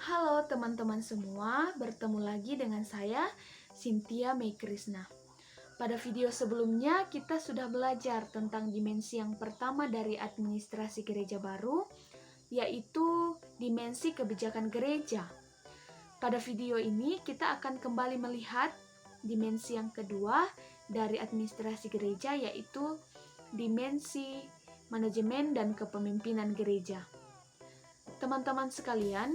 Halo teman-teman semua, bertemu lagi dengan saya, Cynthia May Krishna. Pada video sebelumnya, kita sudah belajar tentang dimensi yang pertama dari administrasi gereja baru, yaitu dimensi kebijakan gereja. Pada video ini, kita akan kembali melihat dimensi yang kedua dari administrasi gereja, yaitu dimensi manajemen dan kepemimpinan gereja. Teman-teman sekalian,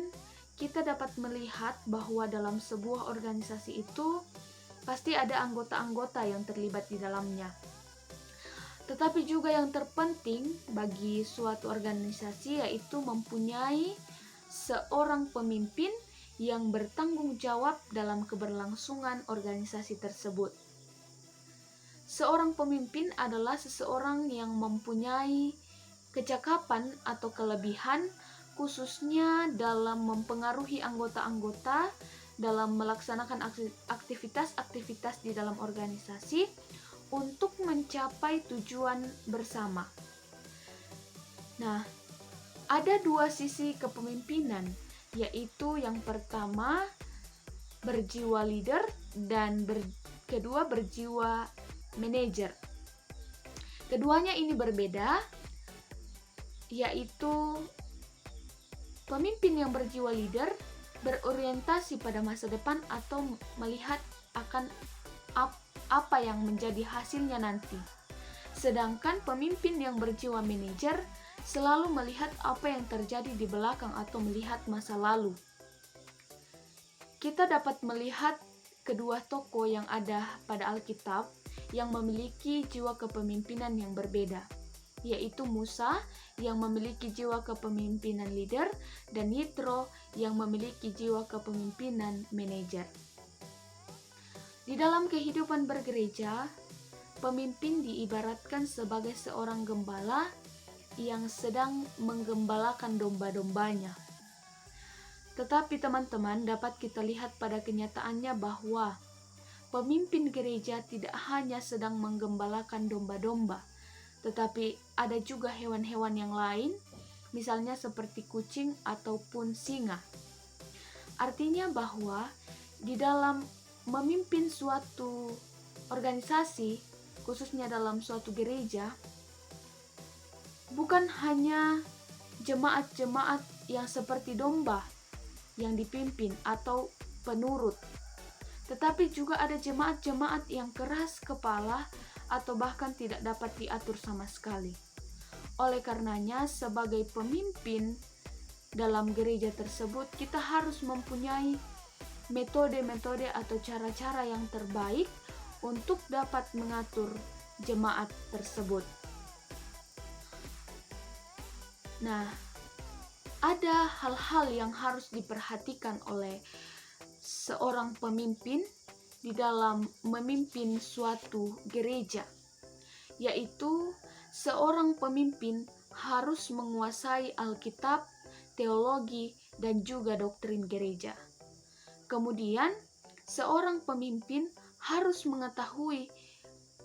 kita dapat melihat bahwa dalam sebuah organisasi itu pasti ada anggota-anggota yang terlibat di dalamnya. Tetapi juga yang terpenting bagi suatu organisasi yaitu mempunyai seorang pemimpin yang bertanggung jawab dalam keberlangsungan organisasi tersebut. Seorang pemimpin adalah seseorang yang mempunyai kecakapan atau kelebihan khususnya dalam mempengaruhi anggota-anggota dalam melaksanakan aktivitas-aktivitas di dalam organisasi untuk mencapai tujuan bersama. Nah, ada dua sisi kepemimpinan, yaitu yang pertama berjiwa leader dan kedua berjiwa manager. Keduanya ini berbeda, yaitu pemimpin yang berjiwa leader berorientasi pada masa depan atau melihat akan apa yang menjadi hasilnya nanti. Sedangkan pemimpin yang berjiwa manajer selalu melihat apa yang terjadi di belakang atau melihat masa lalu. Kita dapat melihat kedua tokoh yang ada pada Alkitab yang memiliki jiwa kepemimpinan yang berbeda, yaitu Musa yang memiliki jiwa kepemimpinan leader dan Yitro yang memiliki jiwa kepemimpinan manajer. Di dalam kehidupan bergereja, pemimpin diibaratkan sebagai seorang gembala yang sedang menggembalakan domba-dombanya. Tetapi teman-teman, dapat kita lihat pada kenyataannya bahwa pemimpin gereja tidak hanya sedang menggembalakan domba-domba, tetapi ada juga hewan-hewan yang lain, misalnya seperti kucing ataupun singa. Artinya bahwa di dalam memimpin suatu organisasi, khususnya dalam suatu gereja, bukan hanya jemaat-jemaat yang seperti domba yang dipimpin atau penurut, tetapi juga ada jemaat-jemaat yang keras kepala atau bahkan tidak dapat diatur sama sekali. Oleh karenanya, sebagai pemimpin dalam gereja tersebut, kita harus mempunyai metode-metode atau cara-cara yang terbaik untuk dapat mengatur jemaat tersebut. Nah, ada hal-hal yang harus diperhatikan oleh seorang pemimpin di dalam memimpin suatu gereja, yaitu seorang pemimpin harus menguasai Alkitab, teologi, dan juga doktrin gereja. Kemudian, seorang pemimpin harus mengetahui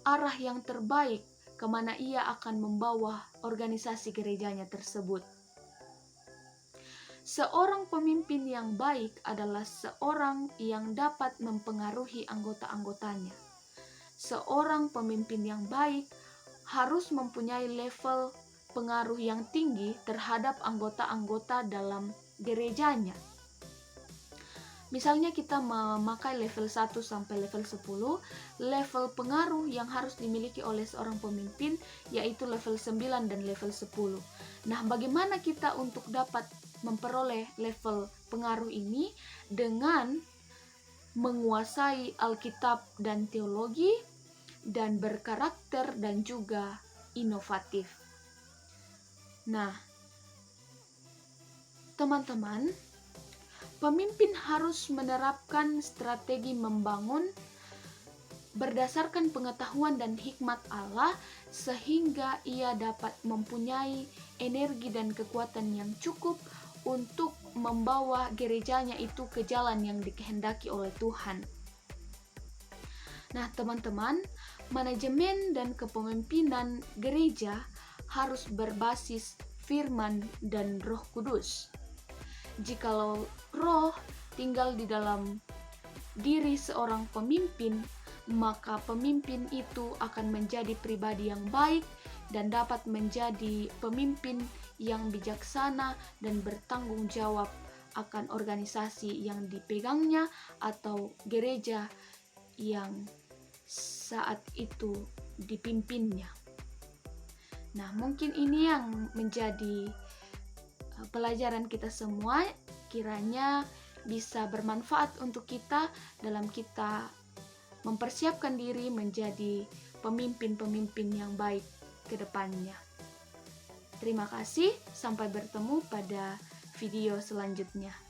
arah yang terbaik kemana ia akan membawa organisasi gerejanya tersebut. Seorang pemimpin yang baik adalah seorang yang dapat mempengaruhi anggota-anggotanya. Seorang pemimpin yang baik harus mempunyai level pengaruh yang tinggi terhadap anggota-anggota dalam gerejanya. Misalnya kita memakai level 1 sampai level 10, level pengaruh yang harus dimiliki oleh seorang pemimpin yaitu level 9 dan level 10. Nah, bagaimana kita untuk dapat memperoleh level pengaruh ini? Dengan menguasai Alkitab dan teologi, dan berkarakter dan juga inovatif. Nah, teman-teman, pemimpin harus menerapkan strategi membangun berdasarkan pengetahuan dan hikmat Allah sehingga ia dapat mempunyai energi dan kekuatan yang cukup untuk membawa gerejanya itu ke jalan yang dikehendaki oleh Tuhan. Nah, teman-teman, manajemen dan kepemimpinan gereja harus berbasis firman dan Roh Kudus. Jikalau roh tinggal di dalam diri seorang pemimpin, maka pemimpin itu akan menjadi pribadi yang baik dan dapat menjadi pemimpin yang bijaksana dan bertanggung jawab akan organisasi yang dipegangnya atau gereja yang saat itu dipimpinnya. Nah, mungkin ini yang menjadi pelajaran kita semua, kiranya bisa bermanfaat untuk kita dalam kita mempersiapkan diri menjadi pemimpin-pemimpin yang baik ke depannya. Terima kasih, sampai bertemu pada video selanjutnya.